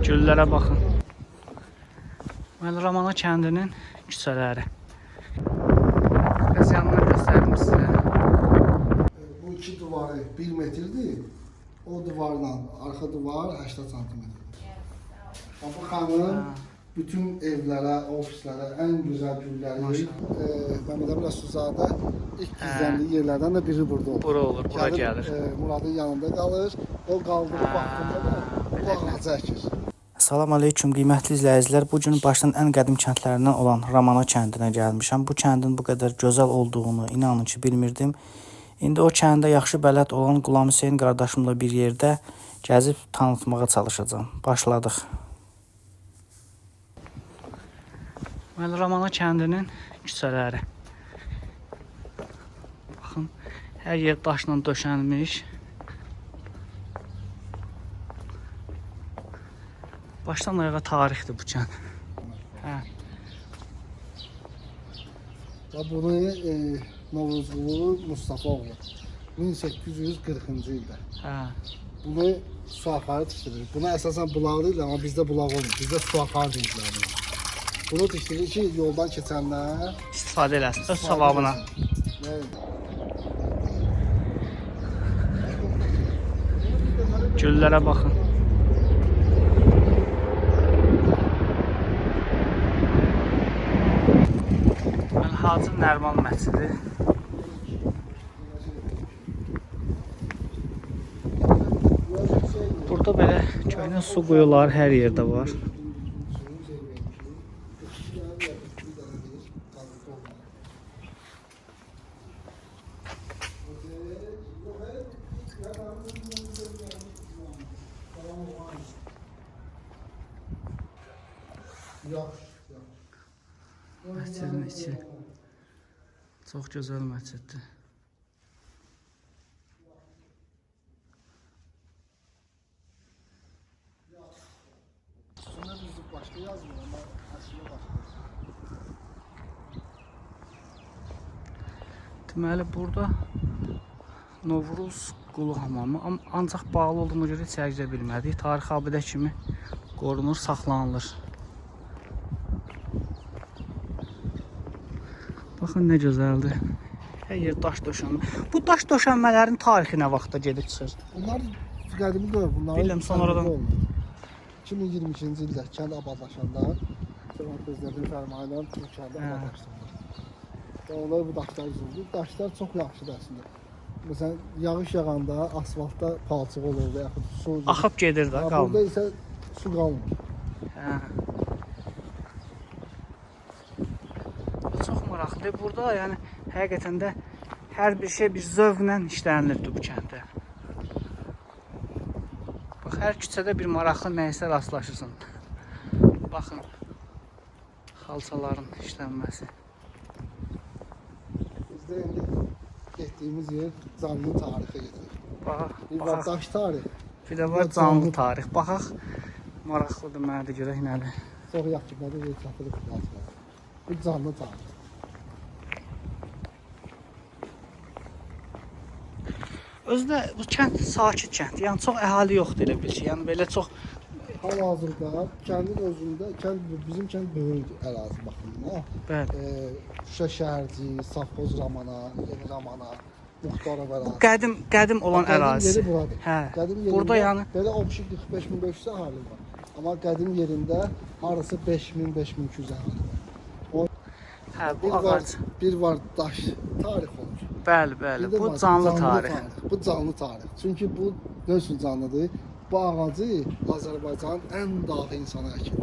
Güllərə baxın. Ramana kəndinin küçələri. Biraz yanına göstərdim sizə. Bu iki duvarı 1 metrdir. O duvarla arxa duvar 80 santimetrdir. Bu xanım bütün evlərə, ofislərə ən gözəl gülləri Məmməd Əmin Rəsulzadə ilk gizləndiyi yerlərdən də biri burada olur. Bura olur, bura gəlir. Muradın yanında qalır. O qaldığı vaxtında da bu ağacı əkir. Salam aleyküm qiymətli izləyicilər. Bu gün Başdan ən qədim kəndlərindən olan Ramana kəndinə gəlmişəm. Bu kəndin bu qədər gözəl olduğunu inanın ki bilmirdim. İndi o kəndə yaxşı bələd olan Qulam Hüseyn qardaşımla bir yerdə gəzib tanıtmağa çalışacağam. Başladıq. Ramana kəndinin küçələri. Baxın, hər yer daşla döşənmiş. Başdan ayağa tarixdir bu kənd. Bunu Novruzqulu Mustafa oğlu 1840-cı ildə. Bunu su axarı tikdirir. Buna əsasən bulaq deyil, amma bizdə bulaq olmur. Bizdə su axarı deyirlər. Bunu tikdirir ki, yoldan keçənlər İstifadə eləsin, öz savabına. Güllərə baxın. Hacı Nərman məscidi. Burada belə köhnə su quyuları hər yerdə var. Məscidin içi çox gözəl məsciddir. Üstündə düzdür, başqa yazmır, amma əslində başqa. Deməli, burada Novruzqulu hamamı ancaq bağlı olduğuna görə içəri girə bilmədik. Tarixi abidə kimi qorunur, saxlanılır. Baxın nə gözəldir. Hər yer daş döşənmə. Bu daş döşənmələrin tarixi nə vaxtda gedib çıxır? Bunlar qədimi deyil, bunlar. Bilirəm, sonradan 2022-ci ildə kənd abadlaşanda Cəmiyyət Prezidentinin fərmanı ilə Türkiyədə abadlaşdırılır. Onlar bu daşlar üzüldür. Daşlar çox yaxşıdır əslində. Məsələn, yağış yağanda asfaltda palçıq olur və yaxud su axıb gedir də, qalmır. Burada isə su qalmır. Çox maraqlıdır. Burada yəni həqiqətən də hər bir şey bir zövqlə işlənilirdi bu kənddə. Bax, hər küçədə bir maraqlı nəyəsə rastlaşırsan. Baxın, xalçaların işlənməsi. Bizdə indi getdiyimiz yer canlı tarixə gedir. Bax, Bir var daş tarix. bir də var canlı tarix. Baxaq, maraqlıdır mənə də görək nədir. Çox yaxşı nədir, çatırıq. Bu canlı tarix. Özdə bu kənd sakit kənd. Yəni çox əhali yoxdur elə bil ki. Yəni belə çox Hal-hazırda kəndin özündə, bizim kənd böyük ərazi baxımından. bəli. Şuşa şəhərci, Safxoz Ramana, Yeni Ramana, Muxtarov ərazi. Bu qədim olan ərazi. Qədim yeri buradır. Hə. Qədim yerində Burada yəni belə 45-500 əhali var. Amma qədim yerində harası 5000-5200 əhali var. hə bu ağac. Bir var daş tarix olur. Bəli, bəli. Bu canlı tarix. Bu canlı tarix. Çünki bu nə üçün canlıdır? Bu ağacı Azərbaycanın ən dahi insanı əkir.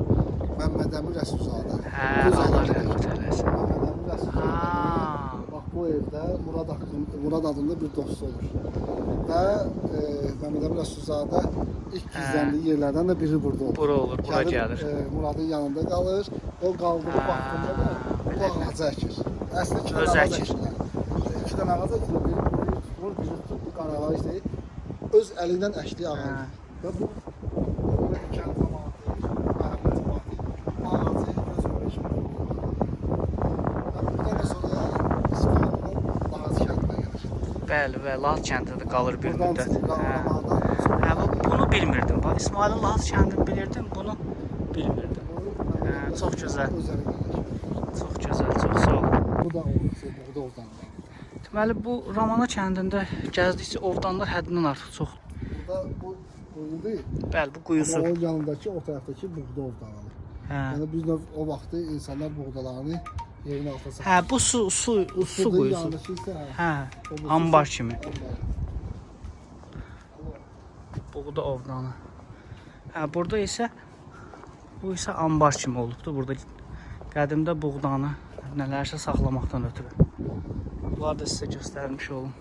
Məmməd Əmin Rəsulzadə. Hə, Allah rəhmət eləsin. Məmməd Əmin Rəsulzadə. Bax bu evdə Murad adında bir dostu olur. Və Məmməd Əmin Rəsulzadə ilk gizləndiyi yerlərdən də biri burada olur. Bura olur, bura gəlir. Muradın yanında qalır. O qaldığı vaxtında da bu ağacı əkir. Əslində iki Öz dənə ağac əkir. əkir. İki dənə ağac əkir. Biri tutulur, biri tutulur. Bu qara ağac deyil. Öz əlindən əkdiyi ağac. Və bu kənd cəmaatı, məhəllə cəmaatı ağacı gözünə kimi qoyur. Və buradan da sonra İsfahanın Lahaz kəndinə gəlir. Bəli, Lahaz kəndində qalır bir müddət. Buradan Hə, bunu bilmirdim. Bax İsmailin Lahaz kəndini bilirdim, bunu bilmirdim. Çox gözəl. Çox gözəl, çox sağ ol. Bu da o ovdan. Deməli bu Ramana kəndində gəzdikcə ovdanlar həddindən artıq çox. Burada bu quyu deyil. Bəli, bu quyusu. Ama o yanındakı, o tərəfdəki buğda ovdanı. Hə. Yəni biz o vaxtı insanlar buğdalarını yerin altına saxlayır. Hə, bu su quyusu. Yanındakı isə Hə, ambar kimi. Buğda ovdanı. Hə, burada isə bu isə ambar kimi olubdu. Burada qədimdə buğdanı nələrsə saxlamaqdan ötürü. Bunları da sizə göstərmiş olum.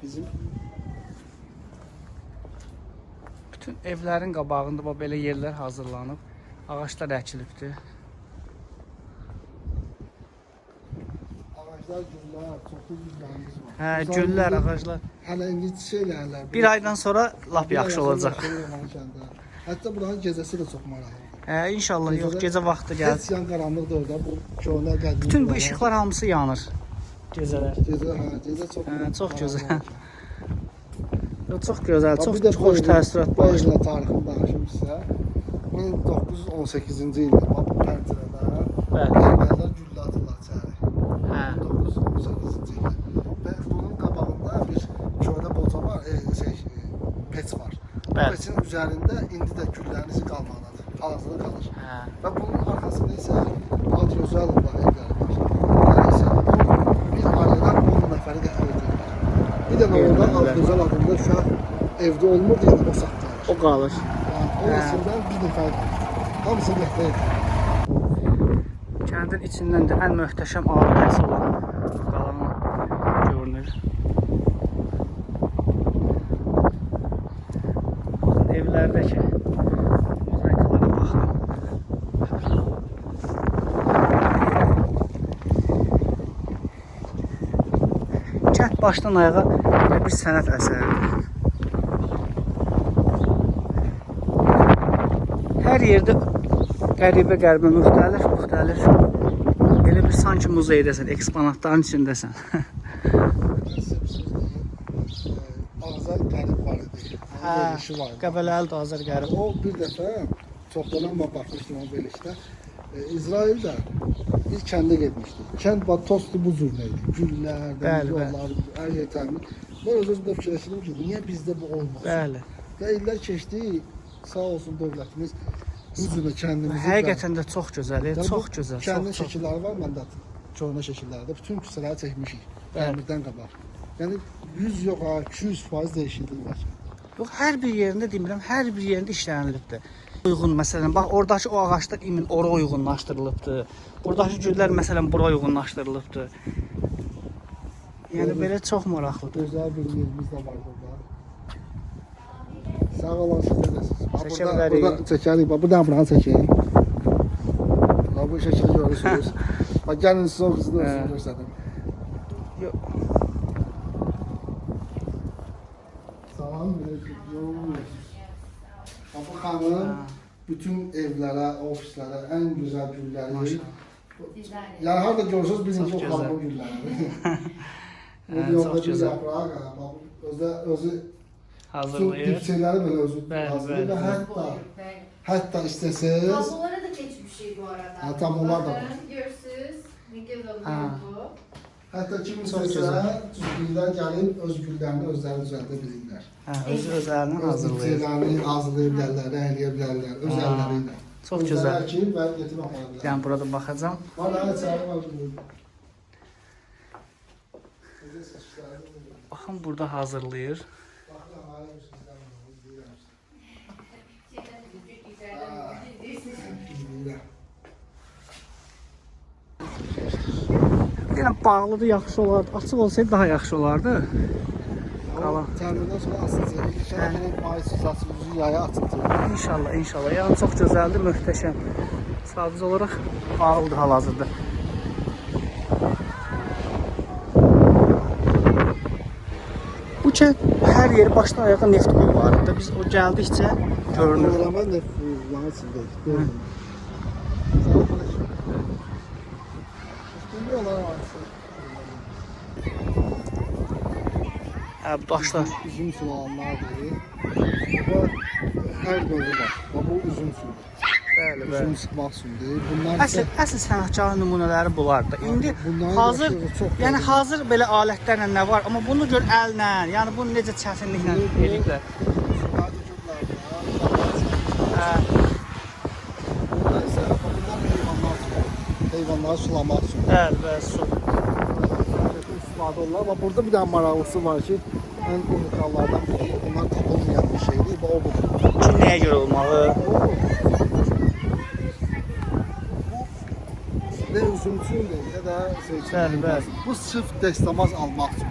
bizim Bütün evlərin qabağında belə yerlər hazırlanıb. Ağaçlar əkilibdir. ağaclar, güllər, çoxlu güllərimiz var. Hə, güllər, ağaclar. Hələ indi şeylərlər. Bir aydan sonra lap yaxşı olacaq. Hətta buranın gecəsi də çox maraqlıdır. Hə, inşallah yox, gecə vaxtı gəlir. Heç yan qaranlıqdır orada. Bu köhnə qədim. Bütün bu işıqlar hamısı yanır. Gecələr. Gecə çox. Hə, çox gözəl. Çox gözəl, çox Bir də xoş təəssürat bu var. evlə tarixini danışım sizə. 1918-ci ildə bax bu pəncərədə Bəli. evlərlər güllə atırlar içəri. Hə. 1918-ci ildə. Və bunun qabağında bir köhnə boca var, pec var. Bu Bəli. peçin üzərində indi də güllərin izi qalmaqdadır. Hal-hazırda qalır. Hə. Və bunun arxasında isə Adyozalova evləri var. Yəni isə bir ailədən 10 nəfəri də evlənir. Bir də oradan Adyozal adında uşaq evdə olmur, yəni o saxlanır. O qalır. O nesildən bir nəfər qalır. Hamısı gətirir. Kəndin içindən də ən möhtəşəm abidəsi olan qalanı görünür. Evlərdəki mozaikalara baxın. Kənd başdan ayağa elə bir sənət əsəridir. Hər yerdə qəribə müxtəlif elə bir sanki muzeydəsən, eksponatların içindəsən. Azər qərib var idi. Verilişi var idi. Qəbələli də Azər qərib. O bir dəfə çoxdan mən baxmışdım o verilişdə. İsraildə bir kəndə getmişdi. Kənd tostu bu cür idi. Güllər, yollar, hər yer təmin. Mən öz-özümdə fikirləşdim ki, niyə bizdə bu olmaz? Bəli. Və illər keçdi, sağ olsun dövlətimiz bu cür kəndimizi. Həqiqətən də çox gözəl, çox gözəl. Kəndin şəkilləri var məndə. Köhnə şəkillərdə bütün küçələri çəkmişik. Dəmirdən qabaq. Yəni 100 yox, 200% dəyişiklik var. Yox, hər bir yerində demirəm, hər bir yerində işlənilibdir. Uyğun məsələn, bax oradakı o ağaclar imin ora uyğunlaşdırılıbdır. Buradakı güllər məsələn bura uyğunlaşdırılıbdır. Yəni belə çox maraqlıdır. Gözəl bir yerimiz də var burada. Sağ olasınız. Burada çəkərik. Bu da buranı çəkək. Bu şəkili görürsünüz. Bax gəlin sizə o qızı da göstərim. Yox. Salam aleyküm. Bu xanım bütün evlərə, ofislərə ən gözəl gülləri. Yəni harada görsünüz bilin ki, o xanımın gülləridir. Bu yolda bir yapraq, özü Hazırlayır. Dipçəkləri belə özü hazırlayır və hətta istəsəz... Tablolara da geçmiş şey bu arada. Ha, tablolar da var. Görürsünüz. Ne güzel oluyor bu. Hətta kim istəsə, cüzgüllər gəlib öz güllərini özləri düzəldə bilirlər. Özü özlərini hazırlayır. Dipçəklərini hazırlaya bilərlər, rəhləyə bilərlər, öz əlləri ilə. Çox gözəl. Əkib və getirib apara bilərlər. Yəni burada baxacağam. Var, çayı var. Baxın burada hazırlayır. Yəni bağlıdır, yaxşı olardı. Açıq olsaydı daha yaxşı olardı. Qalan. Təmirdən sonra asılacaq. İnşallah ay susasımızı yaya atılacaq. İnşallah, inşallah. Yəni çox gözəldir, möhtəşəm. Sadəcə olaraq bağlıdır hal-hazırda. Bu kənd hər yeri başdan ayağa neft quyularında. Biz o gəldikcə görünür. Normal neft quyularının içindəyik. Hə, bu daşlar. Üzüm sulanlardır. Bu hər növü var. Bu üzüm suyu. Bəli, Üzüm sıxmaq suyudur. Bunlar isə Əsl sənətkarın nümunələri bunlardır. İndi bunların hazır, yaşı çox yəni yoxdur. hazır belə alətlərlə nə var, amma bunu gör əllə, yəni bunu necə çətinliklə eləyiblər. Hə, Bunlar isə bunlar heyvanları sulamaq üçün. bəli, su. İstifadə olunur. Amma burada bir dənə maraqlısı var ki, ən unikallardan biri, bunlar tapılmayan bir şeydir. Bu o budur. Ki, nəyə görə olmalı? Ne üzüm üçündür, ne də şey üçün. Bəli, bəli. Bu sırf dəstəmaz almaq üçün.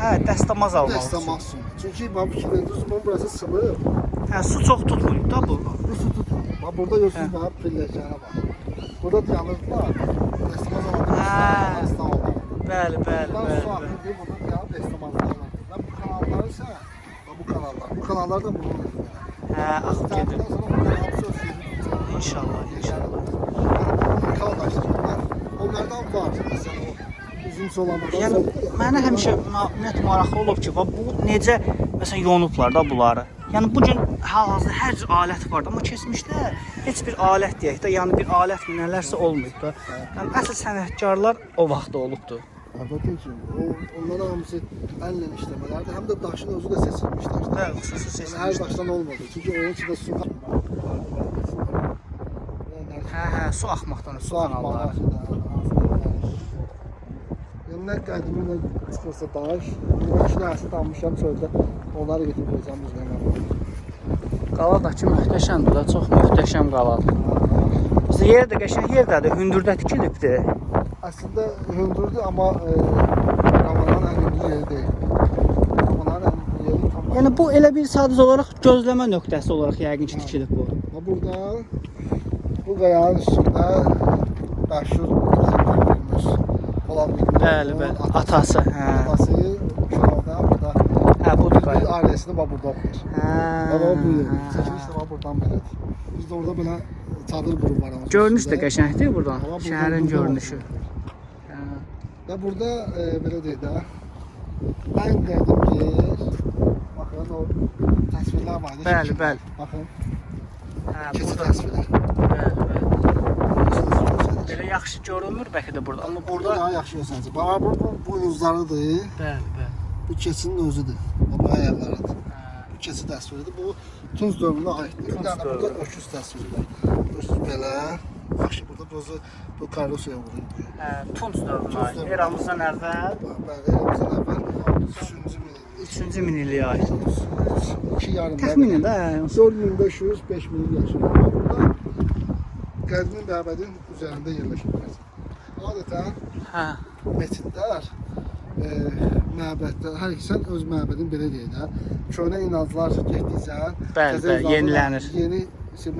Hə, dəstəmaz almaq üçün. Dəstəmaz üçün. Çünki bax fikirlərinizin üzümün burası sıvı. Hə, su çox tutmur da bu. Bu su tutmur. Bax burada görürsünüz bax pilləkənə bax. Burada dayanırdılar. Dəstəmaz almaq. Hə. Dəstəmaz. Bəli, bəli, Buradan bəli. su bəli. axır, burada dayanıb dəstəmazlar alırdı. Və bu kanallar isə bax bu kanallar. Bu kanallar da bunun üzümü. Hə, axıb gedir. Ondan sonra bunlar hamısı öz suyunu tutacaq. İnşallah, inşallah. Onlardan var. Məsələn, o üzüm solamada. Yəni mənə həmişə ümumiyyətlə maraqlı olub ki, bax bu necə məsələn yonublar da bunları. Yəni bu gün hal-hazırda hər cür alət var da, amma keçmişdə heç bir alət deyək də, yəni bir alət nələrsə olmayıb da. Yəni əsl sənətkarlar o vaxtda olubdu. Əlbəttə ki, onların hamısı əllə işləmələrdir. Həm də daşın özü də seçilmiş daşdır. Hə, xüsusi Yəni, seçilmiş. hər daşdan olmadı. Çünki onun içində su Hə, su axmaqdan su su kanalları. axmaqlar. Yəni nə qədimi nə çıxırsa daş. Mən iki dənəsi tanımışam çöldə. Onları getirib qoyacağım üzərinə. Qala da ki möhtəşəmdir da, çox möhtəşəm qaladır. Bizə yer də qəşəng yerdədir, hündürdə tikilibdir. Əslində hündürdür, amma Ramananın ən hündür yeri deyil. Ramananın ən hündür yeri tam. Yəni bu elə bir sadəcə olaraq gözləmə nöqtəsi olaraq yəqin ki tikilib bu. Burada bu qayanın üstündə məşhur bizim büyüğümüz Polad Bilgin. Bəli, bəli. Atası, hə. Atası Şurovda burada. Hə, budur Bir qaya. ailəsini bax burada oxuyur. Hə. Baba bu çəkiliş də bax buradan belədir. Biz də orada belə çadır qurub var. onun Görünüş də üstündə. qəşəngdir buradan. Amma buradan Şəhərin buradan görünüşü. Hə. Və burada belə deyək də ən qədim yer. Baxın o təsvirlər var. Bəli, bəli. Baxın. Hə, Keçid burada. təsviri. Bəli, bəli. Belə yaxşı görünmür bəlkə də burada, amma Burada burada daha yaxşı göstərəcək. Bax bu buynuzlarıdır. bəli, bəli. Bu keçinin özüdür. Bu ayaqlarıdır. Hə. Bu keçid təsviridir. Bu Tunc dövrünə aiddir. Bir dənə burada öküz təsviri var. Öküz belə. Yaxşı burada özü bu Karosiyaya vurulur. Hə, Tunc dövrünə aid. Eramızdan əvvəl Bəli, elimizdən əvvəl 3-cü min. 3-cü minilliyə aid. 2 yarım. Təxminən də 4500-5000 il yaşayır. Burada qədimi məbədin üzərində yerləşir. Adətən hə, meçidlər, məbədlər, hər ikisi öz məbədin belə deyək də, köhnə inanclar getdikcə, Bəli, təzə bəli, inanclar, yenilənir. Yeni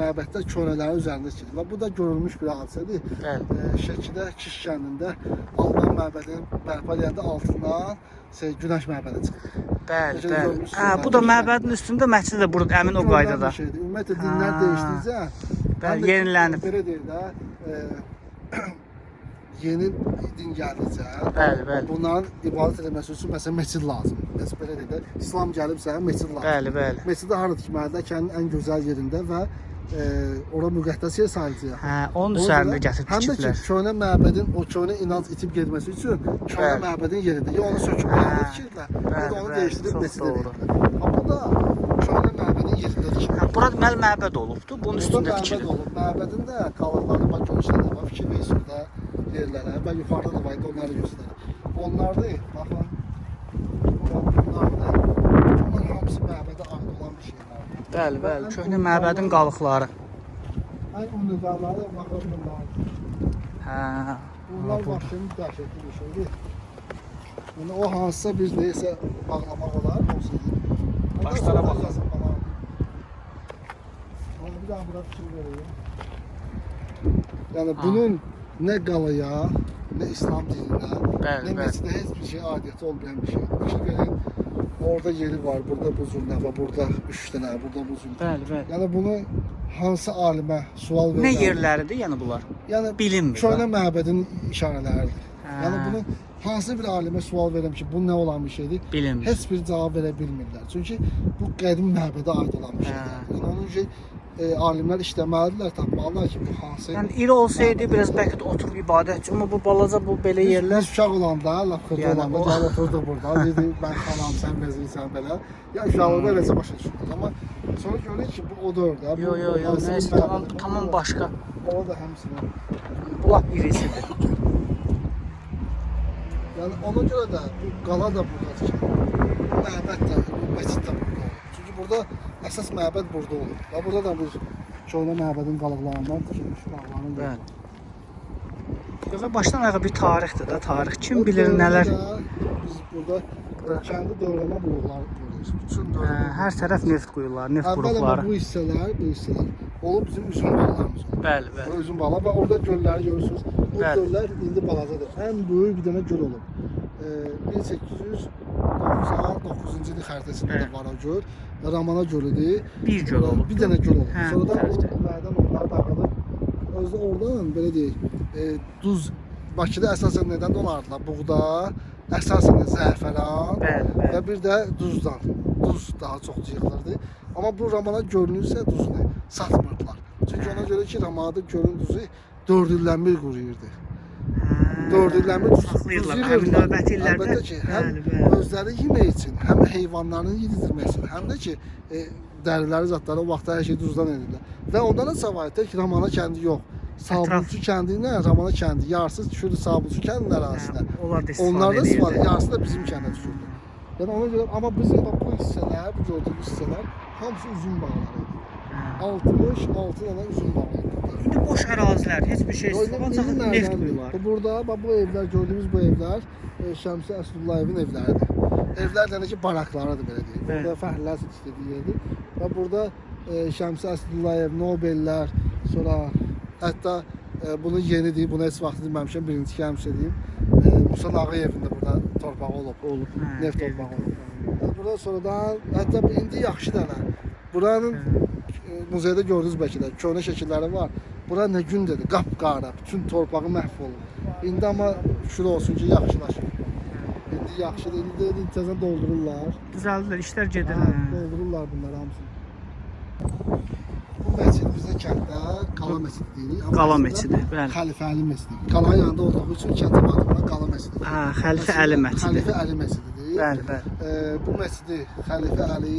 məbədlər köhnələrin üzərində çikilir. Və bu da görülmüş bir hadisədir. bəli. Şəkidə, Kiş kəndində Alban məbədinin bərpa edəndə altından günəş məbədi çıxır. Bəli, Necə bəli. görmüşsünüz, Hə, bu da məbədin üstündə məscid də burada əmin o qaydada. Ümumiyyətlə dinlər Ha. dəyişdikcə, Bəli, həm də yenilənib. Belə deyək də, yeni din gəldikcə, Bəli, bəli. bunların ibadət etməsi üçün məsələn məscid lazımdır. Məsələn belə deyək də, İslam gəlibsə məscid lazımdır. Bəli, bəli. Məscid harada tikməlidir? Kəndin ən gözəl yerində və ora müqəddəs yer sayılacaq. Hə, onun Ona üzərində görə gətirib həm də ki, tikiblər. köhnə məbədin, o köhnə inanc itib getməsi üçün köhnə Bəli. məbədin yerində ya onu söküb Hə, yerində tikirlər, ya bəli, da onu bəli, dəyişdirib çox məscid doğru. edirlər. Amma bu da köhnə məbədin yerində tikilib. Hə, bura deməli məbəd olubdu. Bunun üstündə Burada tikilib. məbəd olub. Məbədin də qalıqları bax görüşlərdə var. Fikir verirsən də yerlərə. Və yuxarıda da var idi, onları göstərir. Onlardır, baxın. Bunlardır. Bunlar hamısı məbədə aid olan bir şeylərdir. Bəli, bəli. Köhnə məbədin qalıqları. Ən unikalları baxın bunlar. Hə. Bunlar başını dəhşətli bir şeydir. Yəni o hansısa bir neysə bağlamaq olar, olsaydı. Başlara baxın. Bir daha bura fikir vereyim. Yəni bunun nə qalaya, nə İslam dininə, Bəli, nə bəli. məscidə heç bir şey adiyyəti olmayan bir şeydir. Fikir verin, orada yeri var, burada bu zurnə və burada 3 dənə, burada bu zurnə. Bəli, bəli. Yəni bunu hansı alimə sual Nə verirlər? yerləridir yəni bunlar? Yəni Bilinmir. köhnə məbədin işarələridir. Hə. Yəni bunu hansı bir alimə sual verəm ki, bu nə olan bir şeydir? Bilinmir. Heç bir cavab verə bilmirlər. Çünki bu qədim məbədə aid olan bir şeydir. Yəni onun üçün alimlər işləməlidirlər, tapmalılar ki, bu hansı... Yəni iri olsaydı biraz bəlkə də oturub ibadət üçün, amma bu balaca bu belə yerlər Biz uşaq olanda, lap xırda Yəni olanda o- gəlib oturduq burada. Dedik, mən xanam, sən bezirsən belə. Ya uşaqlıqda eləsə başa düşürdük. Amma sonra görürük ki, bu o dörd. Yo, nəysə tamam başqa. O da həmsinin. Bu lap irisidir. Yəni ona görə də bu qala da burdadır ki, bu məbəd də, bu məscid də burada olur. Çünki burada əsas məbəd burada olur. Və burada da bir köhnə məbədin qalıqlarından tikilmiş bağların da. Bəli. Və başdan ayağa bir tarixdir də, tarix. Kim bilir nələr. Biz burada kəndi dövrəmə quyuları görürük. Bütün dövrəmə. Hər tərəf neft quyuları, neft Əvvəl qurğuları. bu hissələr olub bizim üzüm bağlarımız. Bəli, Bu bəli. üzüm bağı və orada gölləri görürsünüz. O Bəli. göllər indi balacadır. Ən böyük bir dənə göl olub. 1899-cu il xəritəsində də var o göl. Ramana gölüdür. Bir göl olub. Bir dənə göl olub. Hə, Sonradan o tərəfdə. göllərdən onlar dağılıb. Özü oradan belə deyək, duz Bakıda əsasən nədən dolardılar? Buğda, əsasən də zəfəran Bəli, və bəli. bir də duzdan. Duz daha çox yığılırdı. Amma bu Ramana gölünün isə duzunu satmırdılar. Çünki ona görə ki, Ramada gölün duzu 4 ildən bir quruyurdu. 4 ildən bir duz Saxlayırlar, həmin yığırdılar. növbəti illərdə. Əlbəttə ki, həm Bəli, bəli. özləri yemək üçün, həm heyvanların yedizdirmək üçün, həm də ki, dəriləri, zatları o vaxtda hər şey duzdan edirlər. Və ondan da savayı tək Ramana kəndi yox. Sabunçu kəndi ilə Ramana kəndi yarsız düşürdü Sabunçu kəndinin ərazisinə. Onlar da istifadə Onlar da istifadə, edirdi. yarısı da bizim kəndə düşürdü. Yəni ona görə, amma bizim bax bu hissələr, bu gördüyümüz hissələr hamısı üzüm bağları. 66 dənə üzüm bağları. İndi boş ərazilər, heç bir şey istifadə ancaq neft quyuları. Burada bax bu evlər, gördüyümüz bu evlər Şəmsi Əsdullayevin evləridir. Evlər də ki baraklarıdır belə deyək. Burada fəhlilər istədiyi yerdir. Və burada Şəmsi Əsdullayev, Nobellər, sonra hətta bunu yenidir, bunu heç vaxt bilməmişəm, birinci ki həmişə deyim. Musa Ağayevin də burada torpağı olub. Neft torpağı olub. Burada sonradan, hətta indi yaxşı dənə. Buranın muzeydə gördünüz bəlkə də, köhnə şəkilləri var. Bura nə gündədir, qapqara, bütün torpağı məhv olub. İndi amma şükür olsun ki, yaxşılaşır. İndi yaxşıdır, indi təzə doldururlar. Düzəldirlər, işlər gedir. Doldururlar bunları hamısını. Bu məscid bizə kənddə Qala məscid deyirik. Qala məscidi, bəli. Xəlifəli məscid. Qalanın yanında olduğu üçün kəndin adına Qala məscidi. Xəlifə Əli məscidi. Xəlifə Əli məscididir. Bəli, bəli. Bu məscidi Xəlifə Əli,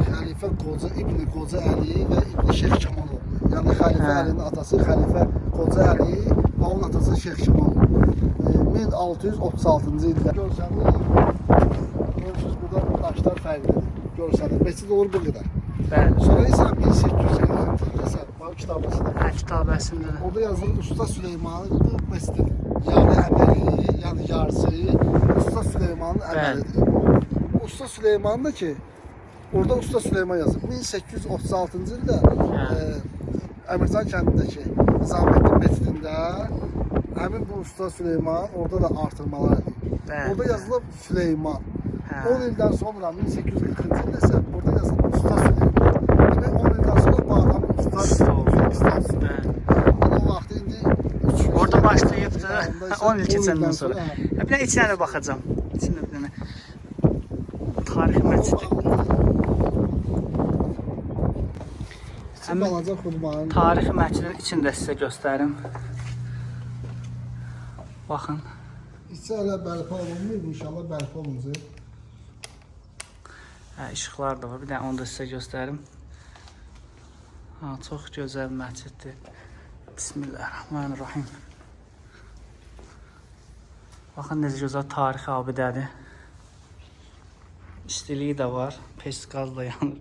Xəlifə Qoca İbn Qoca Əli və İbn Şeyx Kamal oğlu. Yəni Xəlifə Əlinin atası Xəlifə Qoca Əli, və onun atası Şeyx Kamal oğlu. 1636-cı ildə görürsünüz burada daşlar fərqlidir. Görsəniz, məscid olur bu qədər. Bəli. Sonra isə 1850-ci bax kitabəsində. Kitabəsində də. Orada yazılır Usta Süleymanın bu məscidin yarı əməli, yəni yarısı Usta Süleymanın əməlidir. Usta Süleyman da ki, orada Usta Süleyman yazıb. 1836-cı ildə Əmircan kəndindəki Nizamettin məscidində həmin bu Usta Süleyman orada da artırmalar edib. Orada yazılıb Süleyman. 10 ildən sonra 1840-cı ildə isə burada yazılıb Usta Süleyman. Demək 10 ildən sonra bu adam Usta Süleyman. O vaxt indi Orada başlayıbdı. 10 il keçəndən sonra. Bir də içinə də baxacağam. İçinə bir dənə tarixi məscid. balaca xurmanın Tarixi məscidin içini də sizə göstərim. Baxın. içi hələ bərpa olunmuyor, inşallah bərpa olunacaq. İşıqlar da var. Bir də onu da sizə göstərim. Çox gözəl məsciddir. Bismillahirrahmanirrahim. Baxın necə gözəl tarixi abidədir. İstiliyi də var. Pes qaz da yanır.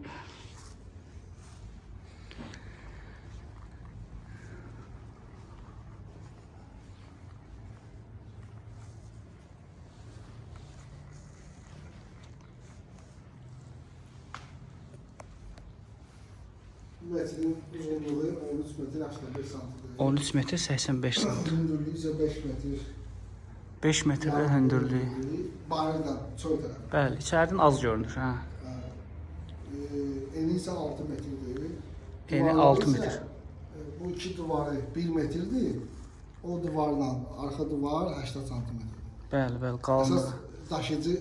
Məscidin uzunluğu 13 metr 85 santidir. 13 metr 85 sant. Hündürlüyü isə 5 metr. 5 metrdə hündürlüyü. Bayırdan, çöl tərəf. Bəli, içəridən az görünür. Eni isə 6 metrdir. Eni Divarları 6 isə, metr. Bu iki divarı 1 metrdir. O divarla arxa divar 80 sm. Bəli, bəli, qalın. Əsas daşıyıcı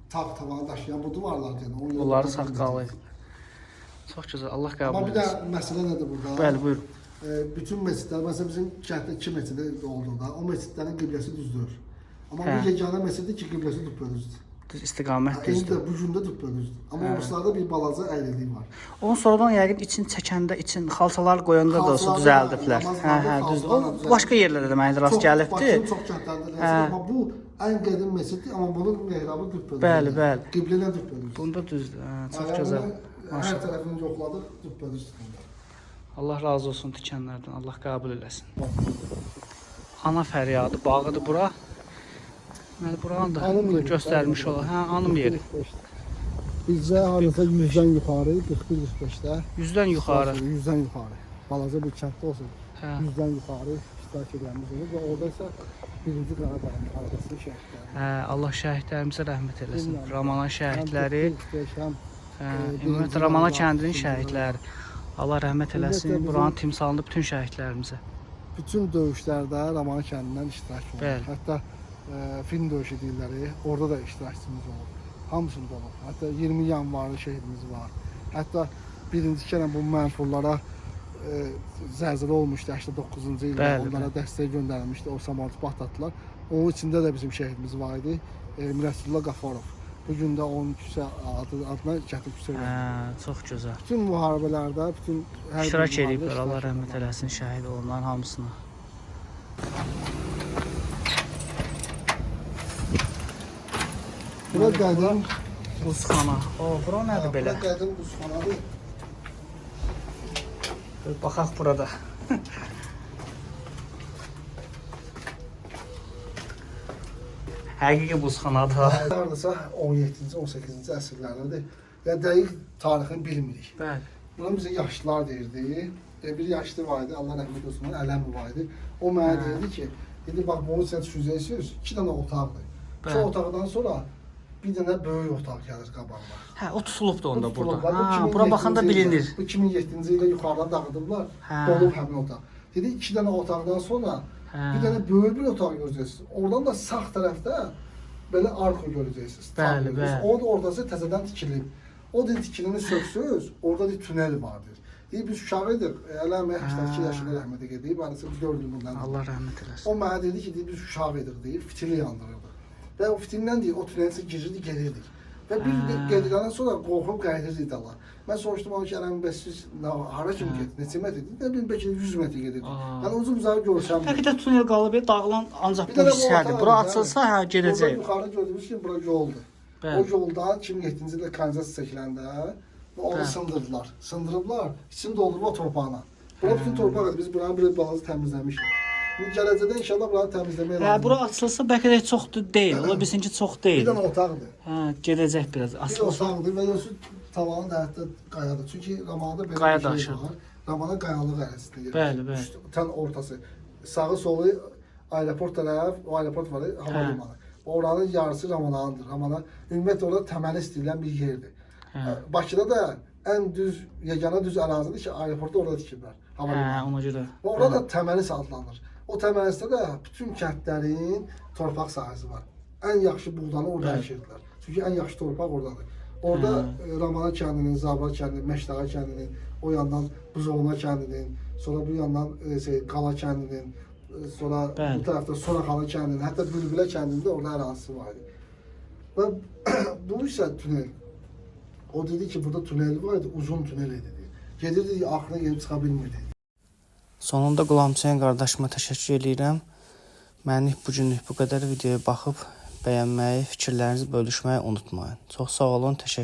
tavanı daşıyan bu divarlar yəni. Bunları saqqalayıb. Çox gözəl. Allah qəbul Amma bir də etsin. məsələ nədir burada? Bəli, buyurun. Bütün məscidlər, məsələn bizim kənddə 2 məscid olduğunda, o məscidlərin qibləsi düzdür. Amma Hə. bu yeganə məsciddir ki, qibləsi düpbədüzdür. Düz istiqamət İndi düzdür. də bu gün də düpbədüzdür. Amma orislarda bir balaca əyrilik var. Onun sonradan yəqin için çəkəndə, için xalçalar qoyanda da olsa Xalçaları, düzəldiblər. namazlarda Düzdür. xalçalarla O düzəldib. başqa yerlərdə də mənə rast gəlibdi. Bakının çox kəndlərində Hə. amma bu ən qədim məsciddir, amma bunun mehrabı düpbədüzdür. Bəli, bəli. Qiblə nə düpbədüzdür? Bunda düzdür. Çox Yəni gözəl. Hər Maşallah. tərəfini yoxladıq, düpbədüzdür. Allah razı olsun tikənlərdən. Allah qəbul eləsin. Ana fəryadı bağıdır bura. Deməli buranı da Anım yeri. göstərmiş olar. Hə, anım yeri. Bizcə hardasa 100-dən yuxarı, 41-45-də. 100-dən yuxarı. 100-dən yuxarı. Balaca bir kənddə olsun. Hə. 100-dən yuxarı iştirak edənimiz olur və orada isə birinci Qarabağın müharibəsinin şəhidləri. Hə, Allah şəhidlərimizə rəhmət eləsin. Ramana şəhidləri, hə, ümumiyyətlə Ramana kəndinin şəhidləri. Allah rəhmət eləsin. Buranın timsalında bütün şəhidlərimizə. Bütün döyüşlərdə Ramana kəndindən iştirak olunur. Bəli. Hətta film döyüşü deyirləri, orada da iştirakçımız olur. Hamısında olur. Hətta 20 yanvarlı şəhidimiz var. Hətta birinci kərə bu mənfurlara zəlzələ olmuşdu 89-cu ildə. Bəli, Onlara dəstək göndərilmişdi. O samanı patlatdılar. Onun içində də bizim şəhidimiz var idi. Mirəsullah Qafarov. Bu gün də onun adına Kətil Hüseyin. Hə, çox gözəl. Bütün müharibələrdə, bütün hər bir İştirak müharibədə ediblər. Allah iştirak rəhmət edirlər. eləsin şəhid olanların hamısına. Bura qədim Buzxana. O, bura nədir belə? Bura qədim buzxanadır. Baxaq burada. Həqiqi buzxanadır. Hardasa 17-ci, 18-ci əsrlərdədir. Yəni dəqiq tarixini bilmirik. Bəli. Buna bizə yaşlılar deyirdi. Bir yaşlı var idi, Allah rəhmət olsun, Ələmi var idi. O mənə deyirdi ki, dedi bax bunu sən düşəcəksiniz, 2 dənə otaqdır. Bəli. Şu otaqdan sonra bir dənə böyük otaq gəlir qabağına. Hə, o tutulubdu onda burada. Bu Ha, 2007-ci bura baxanda ildə- bilinir. Bu 2007-ci ildə yuxarıdan dağıdıblar, Hə. dolub həmin otaq. Dedi 2 dənə otaqdan sonra Hə. bir dənə böyük bir otaq görəcəksiniz. Oradan da sağ tərəfdə belə arxa görəcəksiniz. Bəli, Tam bəli. Onun ortası təzədən tikilib. O da tikilini söksüz, orada bir tünel vardır. Deyir biz uşağı idik, Ələm 82 yaşında rəhmətə gedib, hansı biz 4 il bundan. Allah rəhmət eləsin. O mənə dedi ki, deyir, biz uşaq idik deyir, fitili yandırırdı. Və o fitildən deyir, o tünelin içə girirdik, gelirdik. Və bir də gediləndən sonra qorxub qayıdırdı Allah. Mən soruşdum onu ki, Ələm bəs siz hara kimi getdiniz, neçə metr dedi? Nə bilim, bəlkə 100 metr gedirdik. Aa. Yəni uzun uzağı görsəm. Bəlkə də tunel qalıb, dağılan ancaq Bir bu dənə bu hissədir. otaq Bura var, açılsa, bəli. hə, Orada gedəcək. yuxarı gördüyümüz ki, bura yoldur. Bəli. O yoldan 2007-ci ildə kanalizasiya çəkiləndə onu Bəli. sındırdılar. Sındırıblar, içini doldurma torpağına. Bura bütün torpaq idi. Biz buranı bir balazı təmizləmişik. İndi gələcəkdə inşallah buranı təmizləməyə Hə, lazımdır. bura açılsa bəlkə də çox deyil. Ola bilsin ki, çox Bir deyil. dənə otaqdır. Hə, gedəcək biraz. Bir Açılsa otaqdır və yoxsa tavanı da hətta qayadır. Çünki Ramada belə Qaya bir şey daşı. var. Ramada qayalıq ərazisidir. Bəli, bəli. Tən ortası. Sağı solu aeroport tərəf, o aeroport var, hava Hə. limanı. Oranın yarısı Ramanandır. Ramana ümumiyyətlə orada təməli istəyilən bir yerdir. Hə. Bakıda da ən düz, yeganə düz ərazidir ki, aeroportu orada tikiblər. Hava Hə, limanı. ona görə. Və orada da təməlis adlanır. O təməlisdə də bütün kəndlərin torpaq sahəsi var. Ən yaxşı buğdanı orada Bəli. əkirdilər. Çünki ən yaxşı torpaq oradadır. Orada Ramana kəndinin, Zabra kəndinin, Məşdağa kəndinin, o yandan Buzovna kəndinin, sonra bu yandan Qala kəndinin, sonra Bəli. bu tərəfdə Soraxalı kəndinin, hətta Bülbülə kəndində orada ərazisi var idi. Və bu isə tünel. O dedi ki, burada tünel var idi, uzun tünel idi. Gedirdi, axırına gelib çıxa bilmirdi. Sonunda Qulamçıyan qardaşıma təşəkkür edirəm. Mənlik bu günlük bu qədər videoya baxıb bəyənməyi, fikirlərinizi bölüşməyi unutmayın. Çox sağ olun, təşəkkür